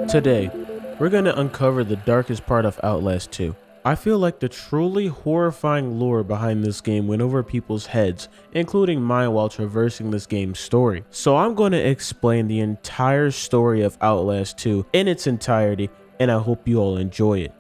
Today, we're going to uncover the darkest part of Outlast 2. I feel like the truly horrifying lore behind this game went over people's heads, including mine while traversing this game's story. So I'm going to explain the entire story of Outlast 2 in its entirety, and I hope you all enjoy it.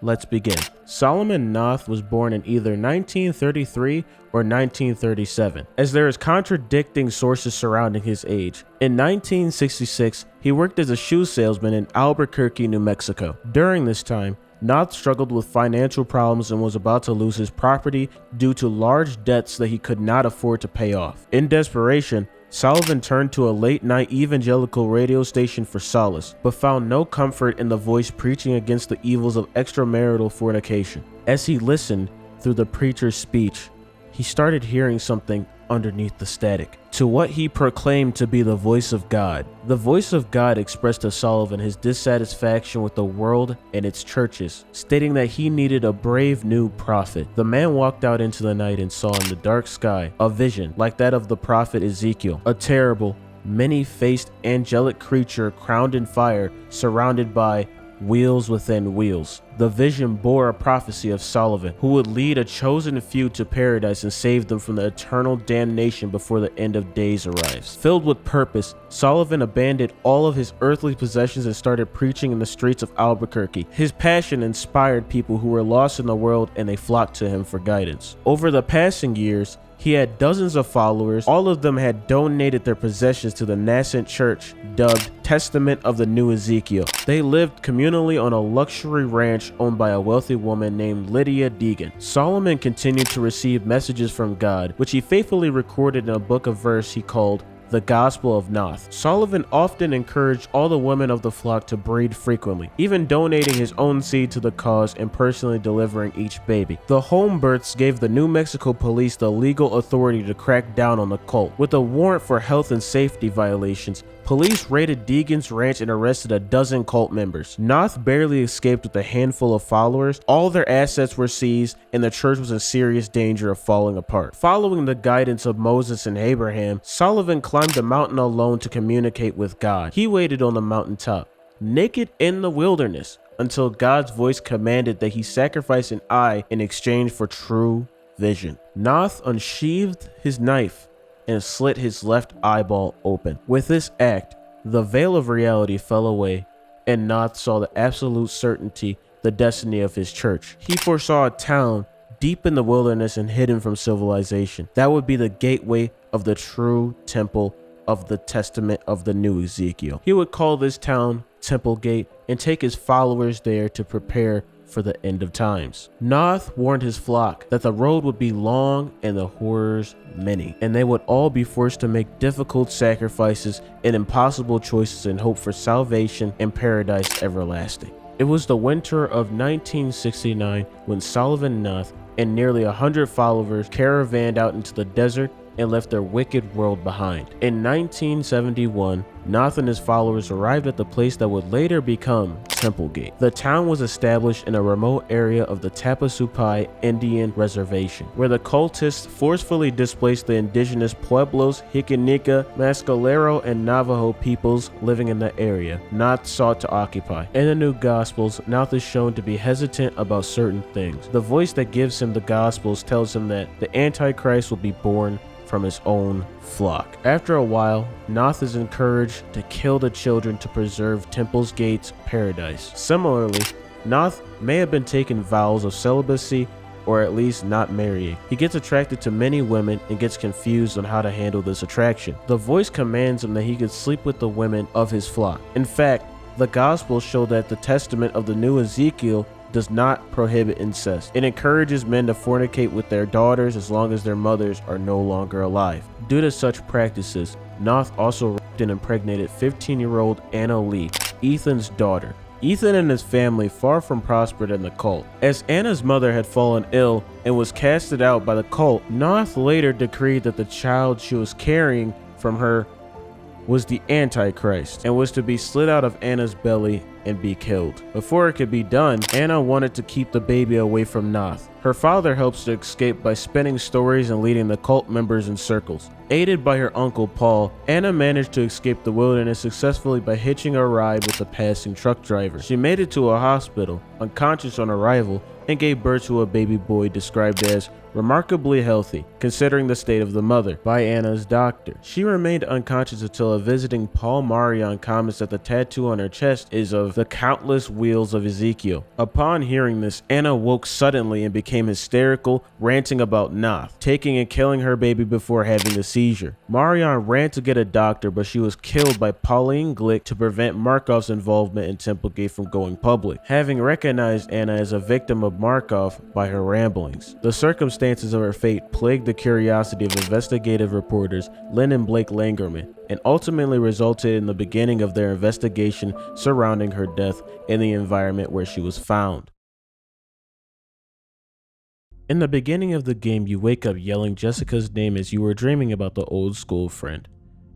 Let's begin. Solomon Noth was born in either 1933 or 1937, as there is contradicting sources surrounding his age. In 1966, he worked as a shoe salesman in Albuquerque, New Mexico. During this time, Noth struggled with financial problems and was about to lose his property due to large debts that he could not afford to pay off. In desperation, Sullivan turned to a late-night evangelical radio station for solace, but found no comfort in the voice preaching against the evils of extramarital fornication. As he listened through the preacher's speech, he started hearing something underneath the static. To what he proclaimed to be the voice of God. The voice of God expressed to Sullivan his dissatisfaction with the world and its churches, stating that he needed a brave new prophet. The man walked out into the night and saw in the dark sky a vision like that of the prophet Ezekiel, a terrible, many-faced angelic creature crowned in fire, surrounded by wheels within wheels. The vision bore a prophecy of Sullivan, who would lead a chosen few to paradise and save them from the eternal damnation before the end of days arrives. Filled with purpose, Sullivan abandoned all of his earthly possessions and started preaching in the streets of Albuquerque. His passion inspired people who were lost in the world, and they flocked to him for guidance. Over the passing years, he had dozens of followers. All of them had donated their possessions to the nascent church dubbed Testament of the New Ezekiel. They lived communally on a luxury ranch owned by a wealthy woman named Lydia Deegan. Solomon continued to receive messages from God, which he faithfully recorded in a book of verse he called The Gospel of Noth. Sullivan often encouraged all the women of the flock to breed frequently, even donating his own seed to the cause and personally delivering each baby. The home births gave the New Mexico police the legal authority to crack down on the cult. With a warrant for health and safety violations, police raided Deegan's ranch and arrested a dozen cult members. Noth barely escaped with a handful of followers. All their assets were seized, and the church was in serious danger of falling apart. Following the guidance of Moses and Abraham, Sullivan climbed a mountain alone to communicate with God. He waited on the mountaintop, naked in the wilderness, until God's voice commanded that he sacrifice an eye in exchange for true vision. Noth unsheathed his knife and slit his left eyeball open. With this act, the veil of reality fell away, and Noth saw the absolute certainty, the destiny of his church. He foresaw a town deep in the wilderness and hidden from civilization. That would be the gateway of the true temple of the Testament of the New Ezekiel. He would call this town Temple Gate and take his followers there to prepare for the end of times. Noth warned his flock that the road would be long and the horrors many, and they would all be forced to make difficult sacrifices and impossible choices in hope for salvation and paradise everlasting. It was the winter of 1969 when Sullivan Noth and nearly 100 followers caravanned out into the desert and left their wicked world behind. In 1971, Noth and his followers arrived at the place that would later become Temple Gate. The town was established in a remote area of the Tapasupai Indian Reservation, where the cultists forcefully displaced the indigenous Pueblos, Hicanica, Mescalero, and Navajo peoples living in the area Noth sought to occupy. In the New Gospels, Noth is shown to be hesitant about certain things. The voice that gives him the Gospels tells him that the Antichrist will be born from his own flock. After a while, Noth is encouraged to kill the children to preserve Temple's Gate's paradise. Similarly, Noth may have been taking vows of celibacy or at least not marrying. He gets attracted to many women and gets confused on how to handle this attraction. The voice commands him that he could sleep with the women of his flock. In fact, the Gospels show that the Testament of the New Ezekiel does not prohibit incest. It encourages men to fornicate with their daughters as long as their mothers are no longer alive. Due to such practices, Noth also raped and impregnated 15-year-old Anna Lee, Ethan's daughter. Ethan and his family far from prospered in the cult. As Anna's mother had fallen ill and was casted out by the cult, Noth later decreed that the child she was carrying from her was the Antichrist and was to be slid out of Anna's belly and be killed. Before it could be done, Anna wanted to keep the baby away from Noth. Her father helps to escape by spinning stories and leading the cult members in circles. Aided by her uncle Paul, Anna managed to escape the wilderness successfully by hitching a ride with a passing truck driver. She made it to a hospital, unconscious on arrival, and gave birth to a baby boy described as remarkably healthy, considering the state of the mother, by Anna's doctor. She remained unconscious until a visiting Paul Marion comments that the tattoo on her chest is of the countless wheels of Ezekiel. Upon hearing this, Anna woke suddenly and became hysterical, ranting about Noth, taking and killing her baby before having the seizure. Marion ran to get a doctor, but she was killed by Pauline Glick to prevent Markov's involvement in Templegate from going public, having recognized Anna as a victim of Markov by her ramblings. The circumstances of her fate plagued the curiosity of investigative reporters Lynn and Blake Langerman, and ultimately resulted in the beginning of their investigation surrounding her death and the environment where she was found. In the beginning of the game, you wake up yelling Jessica's name as you were dreaming about the old school friend.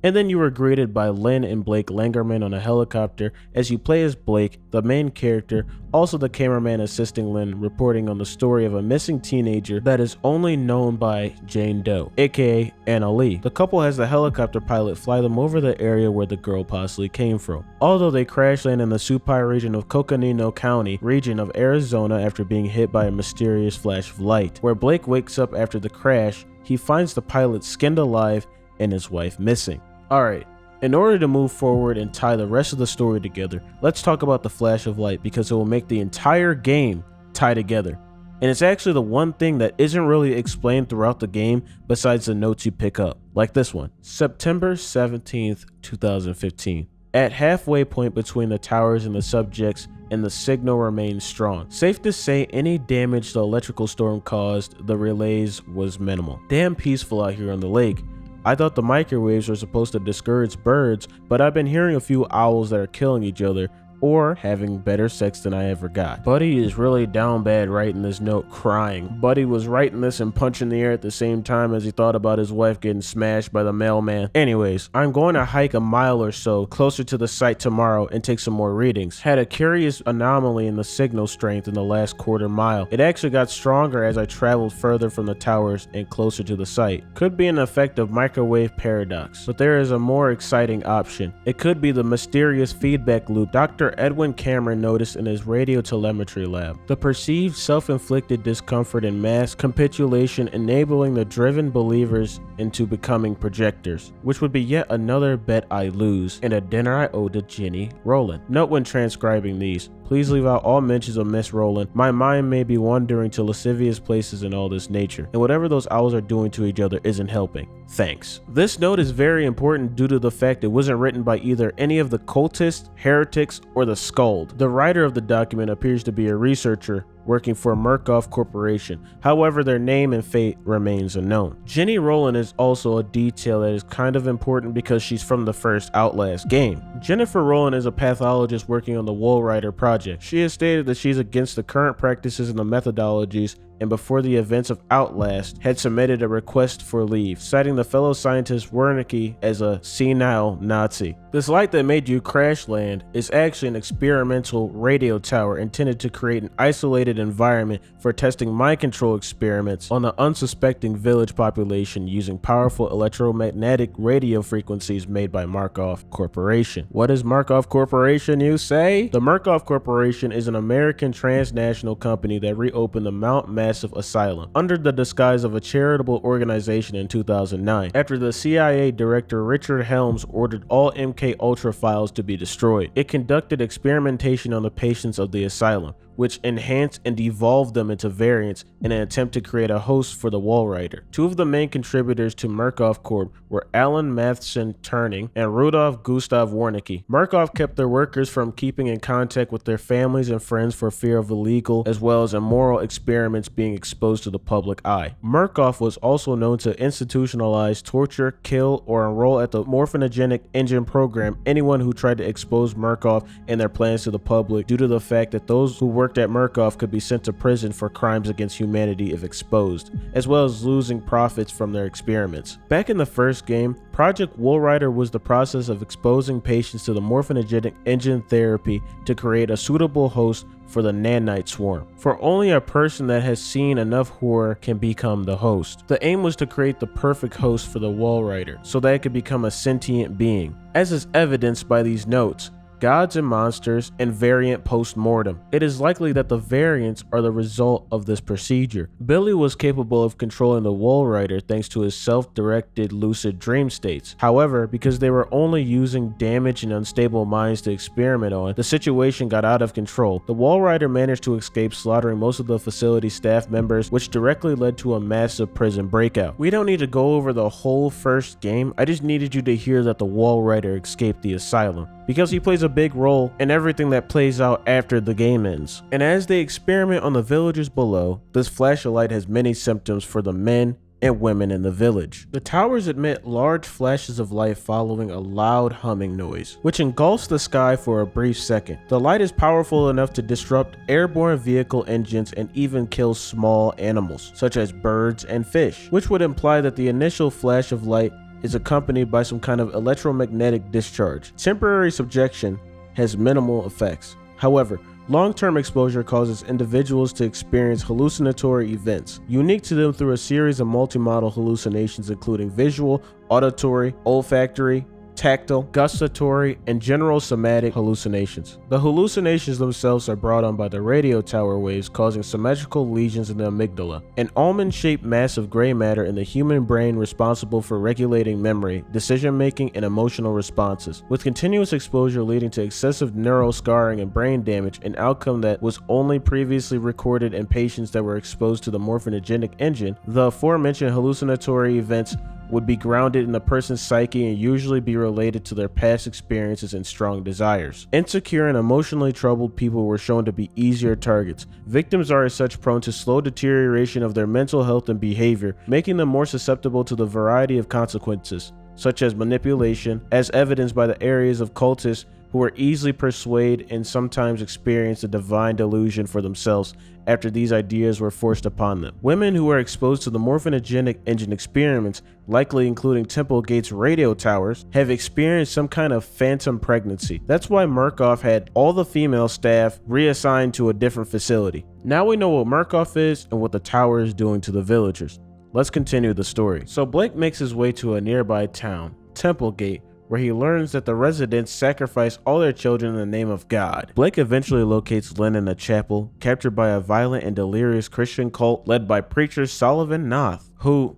And then you were greeted by Lynn and Blake Langerman on a helicopter as you play as Blake, the main character, also the cameraman assisting Lynn, reporting on the story of a missing teenager that is only known by Jane Doe, aka Anna Lee. The couple has the helicopter pilot fly them over the area where the girl possibly came from. Although they crash land in the Supai region of Coconino County, region of Arizona, after being hit by a mysterious flash of light. Where Blake wakes up after the crash, he finds the pilot skinned alive and his wife missing. Alright, in order to move forward and tie the rest of the story together, let's talk about the flash of light because it will make the entire game tie together. And it's actually the one thing that isn't really explained throughout the game besides the notes you pick up, like this one. September 17th, 2015. At halfway point between the towers and the subjects, and the signal remains strong. Safe to say any damage the electrical storm caused the relays was minimal. Damn peaceful out here on the lake. I thought the microwaves were supposed to discourage birds, but I've been hearing a few owls that are killing each other or having better sex than I ever got. Buddy is really down bad writing this note crying. Buddy was writing this and punching the air at the same time as he thought about his wife getting smashed by the mailman. Anyways, I'm going to hike a mile or so closer to the site tomorrow and take some more readings. Had a curious anomaly in the signal strength in the last quarter mile. It actually got stronger as I traveled further from the towers and closer to the site. Could be an effect of microwave paradox, but there is a more exciting option. It could be the mysterious feedback loop Dr. Edwin Cameron noticed in his radio telemetry lab. The perceived self-inflicted discomfort and mass capitulation enabling the driven believers into becoming projectors, which would be yet another bet I lose and a dinner I owe to Jenny Rowland. Note when transcribing these, please leave out all mentions of Miss Rowland. My mind may be wandering to lascivious places in all this nature, and whatever those owls are doing to each other isn't helping. Thanks. This note is very important due to the fact it wasn't written by either any of the cultists, heretics, or the Skald. The writer of the document appears to be a researcher working for Murkoff Corporation. However, their name and fate remains unknown. Jenny Rowland is also a detail that is kind of important because she's from the first Outlast game. Jennifer Rowland is a pathologist working on the Walrider project. She has stated that she's against the current practices and the methodologies, and before the events of Outlast had submitted a request for leave, citing the fellow scientist Wernicke as a senile Nazi. This light that made you crash land is actually an experimental radio tower intended to create an isolated environment for testing mind control experiments on the unsuspecting village population using powerful electromagnetic radio frequencies made by Markov Corporation. What is Markov Corporation, you say? The Markov Corporation is an American transnational company that reopened the Mount Massive Asylum under the disguise of a charitable organization in 2009 after the CIA director Richard Helms ordered all MK Ultra files to be destroyed. It conducted experimentation on the patients of the asylum, which enhanced and evolved them into variants in an attempt to create a host for the Walrider. Two of the main contributors to Murkoff Corp were Alan Matheson Turning and Rudolf Gustav Wernicke. Murkoff kept their workers from keeping in contact with their families and friends for fear of illegal as well as immoral experiments being exposed to the public eye. Murkoff was also known to institutionalize, torture, kill, or enroll at the morphinogenic engine program anyone who tried to expose Murkoff and their plans to the public, due to the fact that those who worked at Murkoff could be sent to prison for crimes against humanity if exposed, as well as losing profits from their experiments. Back in the first game, Project Woolrider was the process of exposing patients to the morphinogenic engine therapy to create a suitable host for the nanite swarm. For only a person that has seen enough horror can become the host. The aim was to create the perfect host for the Woolrider, so that it could become a sentient being, as is evidenced by these notes: gods and monsters, and variant post-mortem. It is likely that the variants are the result of this procedure. Billy was capable of controlling the Woolrider thanks to his self-directed lucid dream states. However, because they were only using damaged and unstable minds to experiment on, the situation got out of control. The Woolrider managed to escape, slaughtering most of the facility staff members, which directly led to a massive prison breakout. We don't need to go over the whole first game, I just needed you to hear that the Woolrider escaped the asylum, because he plays a big role in everything that plays out after the game ends. And as they experiment on the villagers below, this flash of light has many symptoms for the men and women in the village. The towers emit large flashes of light following a loud humming noise, which engulfs the sky for a brief second. The light is powerful enough to disrupt airborne vehicle engines and even kill small animals, such as birds and fish, which would imply that the initial flash of light is accompanied by some kind of electromagnetic discharge. Temporary subjection has minimal effects. However, long-term exposure causes individuals to experience hallucinatory events, unique to them through a series of multimodal hallucinations including visual, auditory, olfactory, tactile, gustatory, and general somatic hallucinations. The hallucinations themselves are brought on by the radio tower waves, causing symmetrical lesions in the amygdala, an almond-shaped mass of gray matter in the human brain responsible for regulating memory, decision-making, and emotional responses, with continuous exposure leading to excessive neural scarring and brain damage, an outcome that was only previously recorded in patients that were exposed to the morphinogenic engine. The aforementioned hallucinatory events would be grounded in a person's psyche and usually be related to their past experiences and strong desires. Insecure and emotionally troubled people were shown to be easier targets. Victims are as such prone to slow deterioration of their mental health and behavior, making them more susceptible to the variety of consequences, such as manipulation, as evidenced by the areas of cultists who were easily persuaded and sometimes experienced a divine delusion for themselves after these ideas were forced upon them. Women who were exposed to the morphinogenic engine experiments, likely including Templegate's radio towers, have experienced some kind of phantom pregnancy. That's why Murkoff had all the female staff reassigned to a different facility. Now we know what Murkoff is and what the tower is doing to the villagers. Let's continue the story. So Blake makes his way to a nearby town, Templegate, where he learns that the residents sacrifice all their children in the name of God. Blake eventually locates Lynn in a chapel, captured by a violent and delirious Christian cult led by preacher Sullivan Noth, who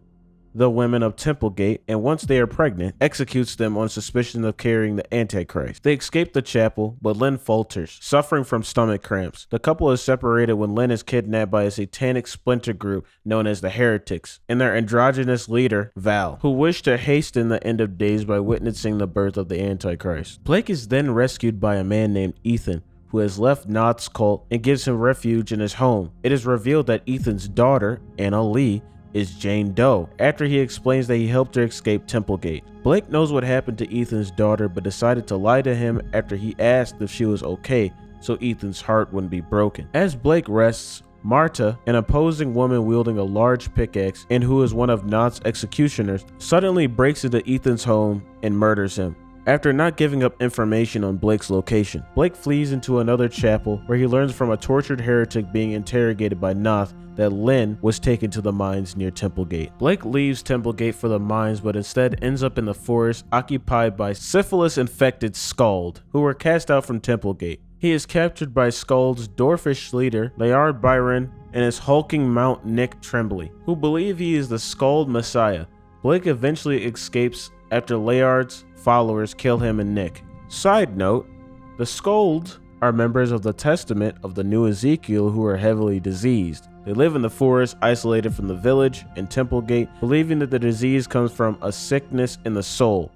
the women of Templegate, and once they are pregnant, executes them on suspicion of carrying the Antichrist. They escape the chapel, but Lynn falters, suffering from stomach cramps. The couple is separated when Lynn is kidnapped by a satanic splinter group known as the Heretics, and their androgynous leader, Val, who wish to hasten the end of days by witnessing the birth of the Antichrist. Blake is then rescued by a man named Ethan, who has left Noth's cult and gives him refuge in his home. It is revealed that Ethan's daughter, Anna Lee, is Jane Doe, after he explains that he helped her escape Templegate. Blake knows what happened to Ethan's daughter, but decided to lie to him after he asked if she was okay, so Ethan's heart wouldn't be broken. As Blake rests, Marta, an opposing woman wielding a large pickaxe and who is one of Noth's executioners, suddenly breaks into Ethan's home and murders him, after not giving up information on Blake's location. Blake flees into another chapel where he learns from a tortured heretic being interrogated by Noth that Lynn was taken to the mines near Templegate. Blake leaves Templegate for the mines, but instead ends up in the forest occupied by syphilis-infected Skald, who were cast out from Templegate. He is captured by Skald's dwarfish leader, Layard Byron, and his hulking mount Nick Tremblay, who believe he is the Skald Messiah. Blake eventually escapes after Layard's followers kill him and Nick. Side note, the Skalds are members of the Testament of the New Ezekiel who are heavily diseased. They live in the forest, isolated from the village and Templegate, believing that the disease comes from a sickness in the soul,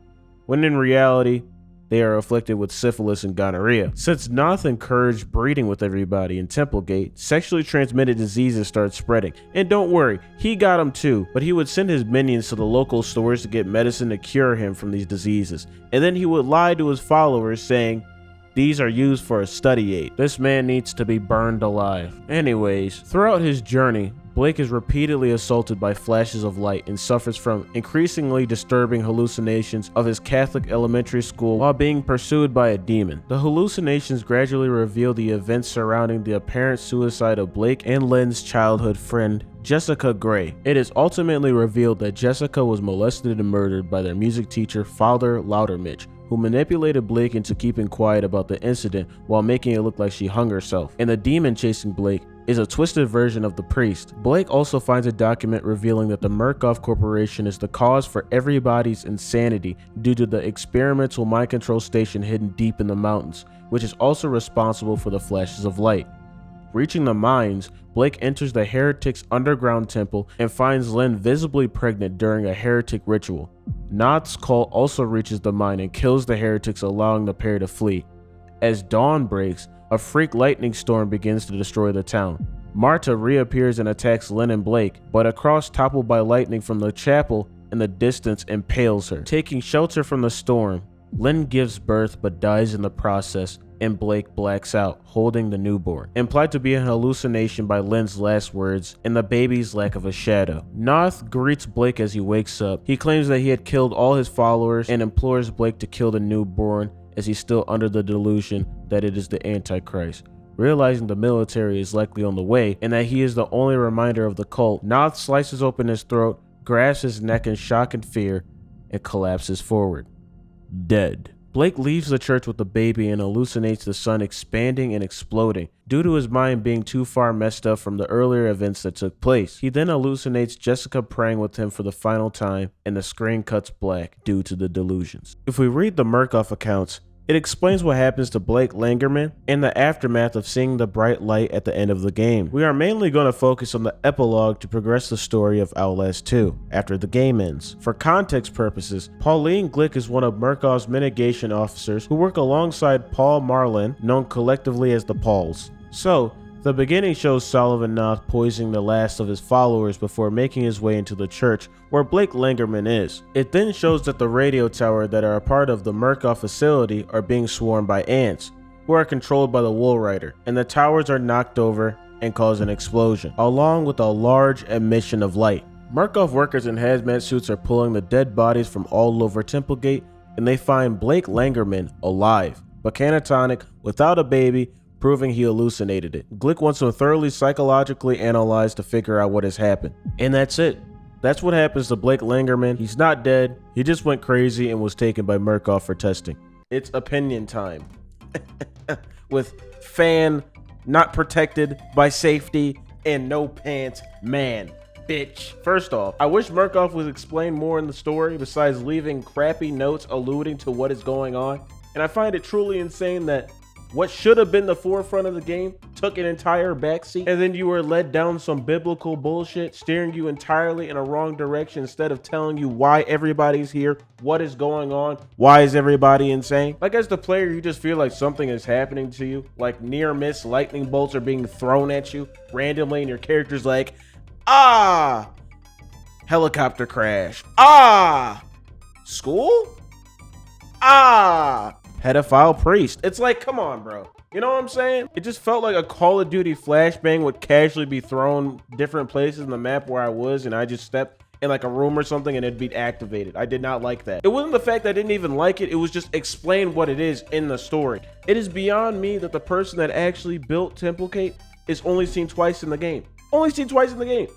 when in reality, they are afflicted with syphilis and gonorrhea. Since Noth encouraged breeding with everybody in Templegate, sexually transmitted diseases started spreading. And don't worry, he got them too, but he would send his minions to the local stores to get medicine to cure him from these diseases. And then he would lie to his followers saying, "These are used for a study aid. This man needs to be burned alive." Anyways, throughout his journey, Blake is repeatedly assaulted by flashes of light and suffers from increasingly disturbing hallucinations of his Catholic elementary school while being pursued by a demon. The hallucinations gradually reveal the events surrounding the apparent suicide of Blake and Lynn's childhood friend, Jessica Gray. It is ultimately revealed that Jessica was molested and murdered by their music teacher, Father Loudermilch, who manipulated Blake into keeping quiet about the incident while making it look like she hung herself. And the demon chasing Blake is a twisted version of the priest. Blake also finds a document revealing that the Murkoff Corporation is the cause for everybody's insanity due to the experimental mind control station hidden deep in the mountains, which is also responsible for the flashes of light. Reaching the mines, Blake enters the heretic's underground temple and finds Lynn visibly pregnant during a heretic ritual. Noth's cult also reaches the mine and kills the heretics, allowing the pair to flee. As dawn breaks, a freak lightning storm begins to destroy the town. Marta reappears and attacks Lynn and Blake, but a cross toppled by lightning from the chapel in the distance impales her. Taking shelter from the storm, Lynn gives birth but dies in the process, and Blake blacks out, holding the newborn, implied to be a hallucination by Lynn's last words and the baby's lack of a shadow. Noth greets Blake as he wakes up. He claims that he had killed all his followers and implores Blake to kill the newborn, as he's still under the delusion that it is the Antichrist. Realizing the military is likely on the way and that he is the only reminder of the cult, Noth slices open his throat, grabs his neck in shock and fear, and collapses forward, dead. Blake leaves the church with the baby and hallucinates the sun expanding and exploding due to his mind being too far messed up from the earlier events that took place. He then hallucinates Jessica praying with him for the final time, and the screen cuts black due to the delusions. If we read the Murkoff accounts, it explains what happens to Blake Langerman in the aftermath of seeing the bright light at the end of the game. We are mainly going to focus on the epilogue to progress the story of Outlast 2 after the game ends. For context purposes, Pauline Glick is one of Murkoff's mitigation officers who work alongside Paul Marlin, known collectively as the Pauls. So, the beginning shows Sullivan Noth poisoning the last of his followers before making his way into the church where Blake Langerman is. It then shows that the radio tower that are a part of the Murkoff facility are being swarmed by ants, who are controlled by the Wool Rider, and the towers are knocked over and cause an explosion, along with a large emission of light. Murkoff workers in hazmat suits are pulling the dead bodies from all over Templegate, and they find Blake Langerman alive, but catatonic, without a baby, proving he hallucinated it. Glick wants him thoroughly psychologically analyzed to figure out what has happened. And that's it. That's what happens to Blake Langerman. He's not dead. He just went crazy and was taken by Murkoff for testing. It's opinion time. With fan not protected by safety and no pants man. Bitch. First off, I wish Murkoff would explain more in the story besides leaving crappy notes alluding to what is going on. And I find it truly insane that what should have been the forefront of the game took an entire backseat, and then you were led down some biblical bullshit, steering you entirely in a wrong direction instead of telling you why everybody's here, what is going on, why is everybody insane. Like, as the player, you just feel like something is happening to you, like near miss lightning bolts are being thrown at you randomly, and your character's like, ah, helicopter crash, ah, school, ah, pedophile priest. It's like, come on, bro. You know what I'm saying? It just felt like a Call of Duty flashbang would casually be thrown different places in the map where I was, and I just stepped in like a room or something and it'd be activated. I did not like that. It wasn't the fact that I didn't even like it. It was just explain what it is in the story. It is beyond me that the person that actually built Templegate is only seen twice in the game. Only seen twice in the game.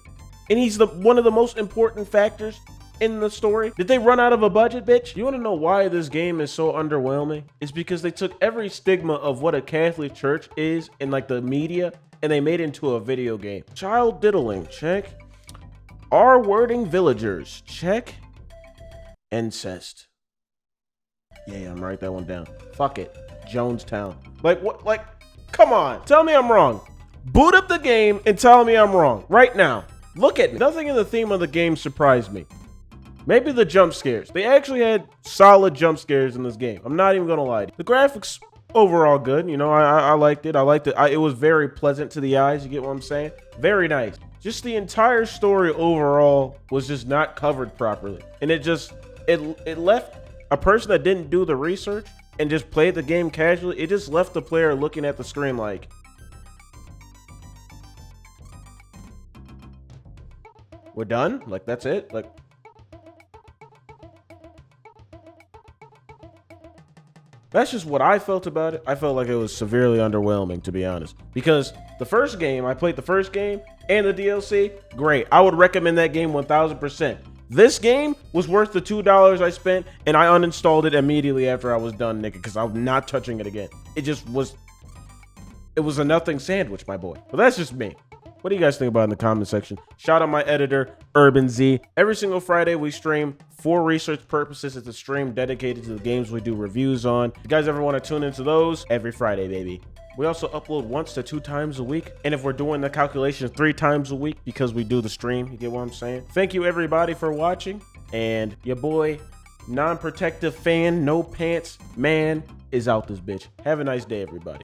And he's one of the most important factors in the story. Did they run out of a budget, bitch? You want to know why this game is so underwhelming? It's because they took every stigma of what a Catholic church is in like the media and they made it into a video game. Child diddling, check. R-wording villagers, check. Incest. Yeah, I'm write that one down. Fuck it. Jonestown. Like what? Like, come on. Tell me I'm wrong. Boot up the game and tell me I'm wrong right now. Look at me. Nothing in the theme of the game surprised me. Maybe the jump scares. They actually had solid jump scares in this game. I'm not even gonna lie to you. The graphics overall good. You know, I liked it. I liked it. It was very pleasant to the eyes. You get what I'm saying? Very nice. Just the entire story overall was just not covered properly, and it left a person that didn't do the research and just played the game casually. It just left the player looking at the screen like, we're done? Like, that's it? Like, that's just what I felt about it. I felt like it was severely underwhelming, to be honest. Because the first game, I played the first game and the DLC, great. I would recommend that game 1000%. This game was worth the $2 I spent, and I uninstalled it immediately after I was done, nigga, because I'm not touching it again. It was a nothing sandwich, my boy. But that's just me. What do you guys think about it in the comment section? Shout out my editor, Urban Z. Every single Friday we stream for research purposes. It's a stream dedicated to the games we do reviews on. If you guys ever want to tune into those, every Friday, baby. We also upload 1 to 2 times a week. And if we're doing the calculations 3 times a week because we do the stream, you get what I'm saying? Thank you everybody for watching. And your boy, non-protective fan, no pants man is out this bitch. Have a nice day, everybody.